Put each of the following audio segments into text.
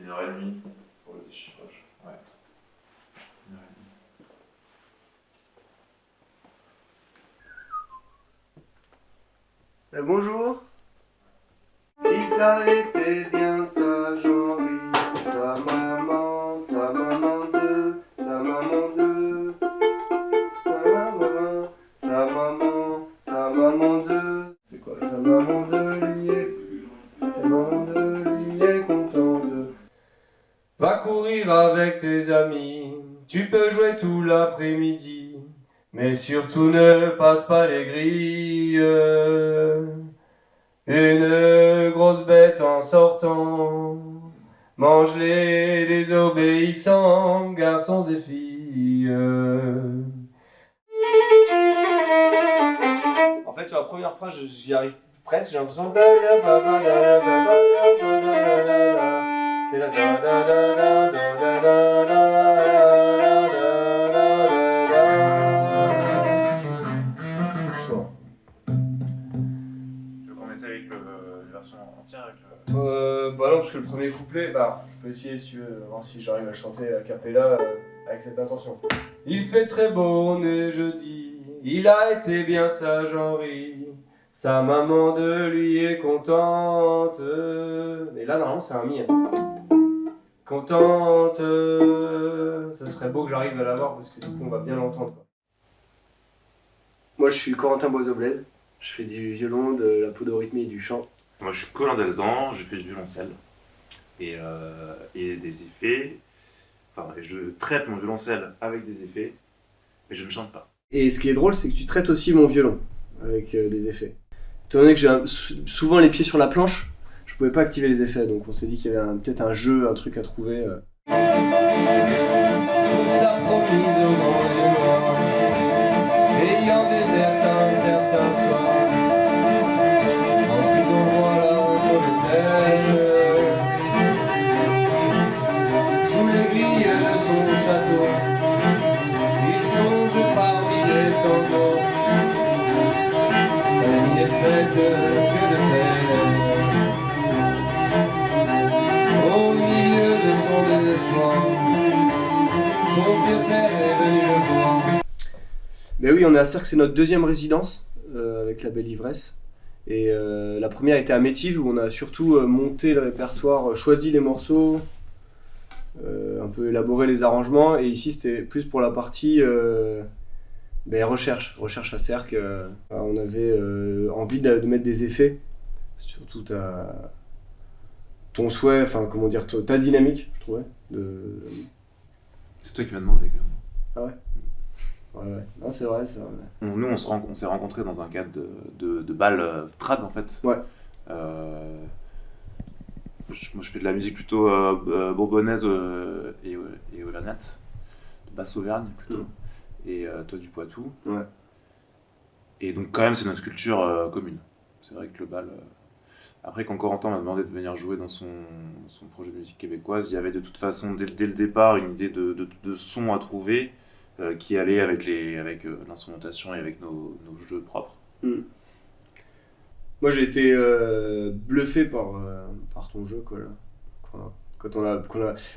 1h30 pour le déchiffrage. Ouais. 1h30. Bonjour. Il a été bien sage, Henri. Sa maman deux, sa maman deux. Sa maman deux. C'est quoi? Sa maman deux, lui est contente. Va courir avec tes amis, tu peux jouer tout l'après-midi, mais surtout ne passe pas les grilles. Une grosse bête en sortant, mange-les désobéissants, garçons et filles. En fait, sur la première phrase, j'y arrive presque, j'ai l'impression que c'est la chaud. Tu veux qu'on essaie avec la version entière avec Bah non, parce que le premier couplet, bah je peux essayer si tu veux, voir si j'arrive à le chanter a cappella avec cette intention. Il fait très beau, on est jeudi, il a été bien sage Henri, sa maman de lui est contente. Et là normalement c'est un mi. Contente, ça serait beau que j'arrive à l'avoir parce que du coup on va bien l'entendre. Moi je suis Corentin Boiseau-Blaise, je fais du violon, de la podorythmie et du chant. Moi je suis Colin Delzan, je fais du violoncelle et des effets. Enfin, je traite mon violoncelle avec des effets, mais je ne chante pas. Et ce qui est drôle, c'est que tu traites aussi mon violon avec des effets. Étant donné que j'ai souvent les pieds sur la planche, je pouvais pas activer les effets, donc on s'est dit qu'il y avait peut-être un jeu, un truc à trouver. Ça promise au grand Dieu noir, ayant déserté un certain soir, en prison voilà un colonel, sous les grilles de son château, il songe parmi les sanglots, sa vie n'est faite que de peine. Au milieu de son désespoir, son vieux père est venu le voir. Ben oui, on est à Sercq, c'est notre deuxième résidence avec la Belle Ivresse. Et la première était à Métive où on a surtout monté le répertoire, choisi les morceaux, un peu élaboré les arrangements. Et ici c'était plus pour la partie recherche à Sercq. On avait envie de mettre des effets, surtout ton souhait, enfin comment dire, ta dynamique, je trouvais. C'est toi qui m'as demandé. Ah ouais. Ouais. Non, c'est vrai. Nous, on s'est rencontrés dans un cadre de bal trad, en fait. Ouais. Moi, je fais de la musique plutôt bourbonnaise et auvergnate, de Basse-Auvergne plutôt, et toi du Poitou. Ouais. Et donc, quand même, c'est notre culture commune. C'est vrai que le bal... Après, quand Corentin m'a demandé de venir jouer dans son projet de musique québécoise, il y avait de toute façon, dès le départ, une idée de son à trouver qui allait avec l'instrumentation et avec nos jeux propres. Moi, j'ai été bluffé par ton jeu, quoi. Quand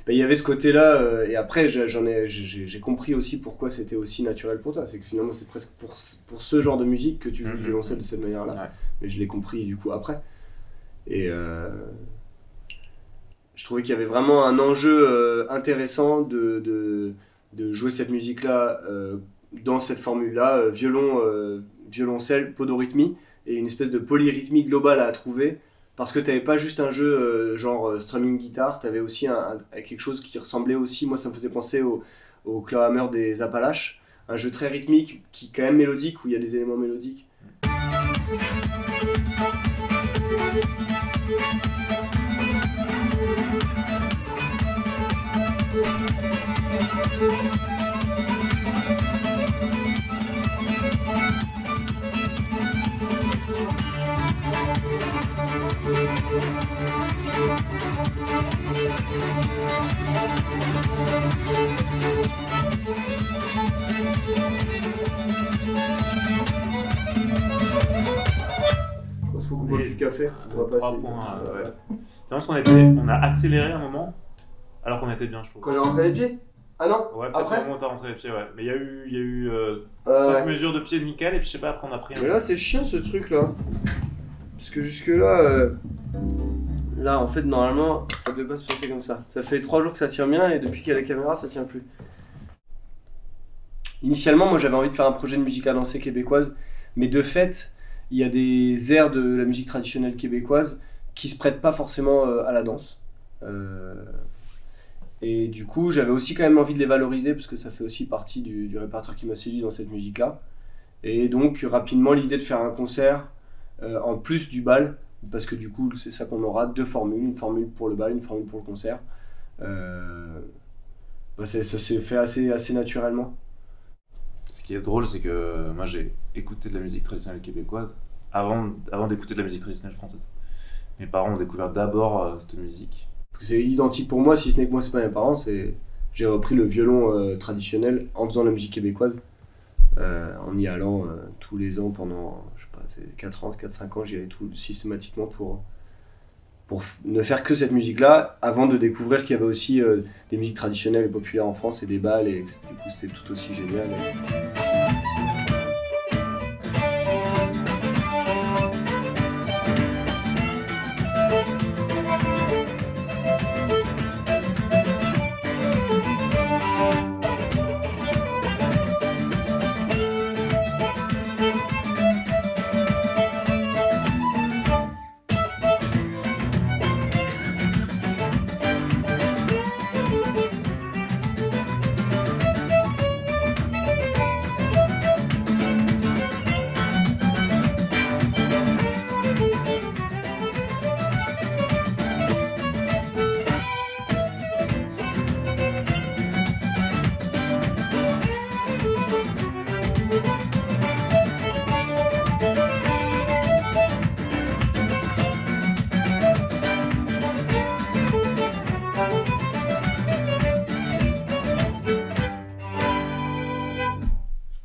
il y avait ce côté-là, et après, j'ai compris aussi pourquoi c'était aussi naturel pour toi. C'est que finalement, c'est presque pour ce genre de musique que tu joues du violoncelle de cette manière-là. Ouais. Mais je l'ai compris du coup après. Et je trouvais qu'il y avait vraiment un enjeu intéressant de jouer cette musique-là dans cette formule-là, violoncelle, podorythmie, et une espèce de polyrythmie globale à trouver, parce que tu n'avais pas juste un jeu genre strumming guitare, tu avais aussi quelque chose qui ressemblait aussi, moi ça me faisait penser au clawhammer des Appalaches, un jeu très rythmique, qui quand même mélodique, où il y a des éléments mélodiques. Faut qu'on boive du café, on va passer. 3 points, ouais. C'est vrai qu'on a accéléré un moment, Alors qu'on était bien, je trouve. Quand j'ai rentré les pieds? Ah non? Ouais, peut-être Après? au moment où t'as rentré les pieds, ouais. Mais il y a eu 5 Ouais. mesures de pied nickel, et puis je sais pas, après on a pris un. Mais là, c'est chiant ce truc là. Parce que jusque-là. Là, en fait, normalement, ça devait pas se passer comme ça. Ça fait 3 jours que ça tient bien et depuis qu'il y a la caméra, ça tient plus. Initialement, moi j'avais envie de faire un projet de musique à danser québécoise, mais de fait, il y a des airs de la musique traditionnelle québécoise qui se prêtent pas forcément à la danse. Et du coup, j'avais aussi quand même envie de les valoriser parce que ça fait aussi partie du répertoire qui m'a séduit dans cette musique-là. Et donc, rapidement, l'idée de faire un concert en plus du bal, parce que du coup, c'est ça qu'on aura, 2 formules, une formule pour le bal, une formule pour le concert. Ça s'est fait assez naturellement. Ce qui est drôle, c'est que moi j'ai écouté de la musique traditionnelle québécoise avant d'écouter de la musique traditionnelle française. Mes parents ont découvert d'abord cette musique. C'est identique pour moi, si ce n'est que moi, c'est pas mes parents. J'ai repris le violon traditionnel en faisant la musique québécoise, en y allant tous les ans pendant, je sais pas, 4-5 ans, j'y allais systématiquement pour ne faire que cette musique-là, avant de découvrir qu'il y avait aussi des musiques traditionnelles et populaires en France et des bals, et du coup c'était tout aussi génial.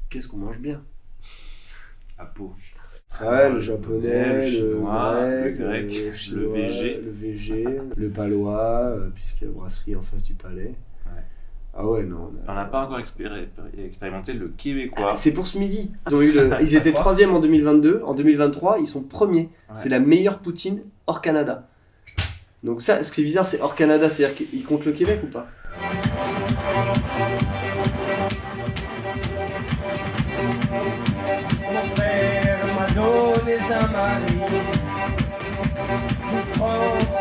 Qu'est-ce qu'on mange bien? À Pau. Ouais, le japonais, le chinois, grec, le grec, le le chinois, VG. le VG, le palois, puisqu'il y a la brasserie en face du palais. Ouais. Ah ouais, non. On n'a pas encore expérimenté le québécois. C'est pour ce midi. Ils étaient 3e en 2022. En 2023, ils sont premiers. Ouais. C'est la meilleure poutine hors Canada. Donc ça, ce qui est bizarre, c'est hors Canada. C'est-à-dire qu'ils comptent le Québec ou pas? Mon père m'a donné un mari, souffrance.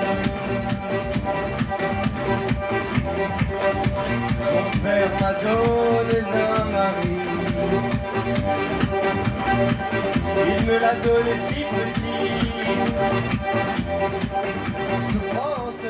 Mon père m'a donné un mari, il me l'a donné si petit, souffrance.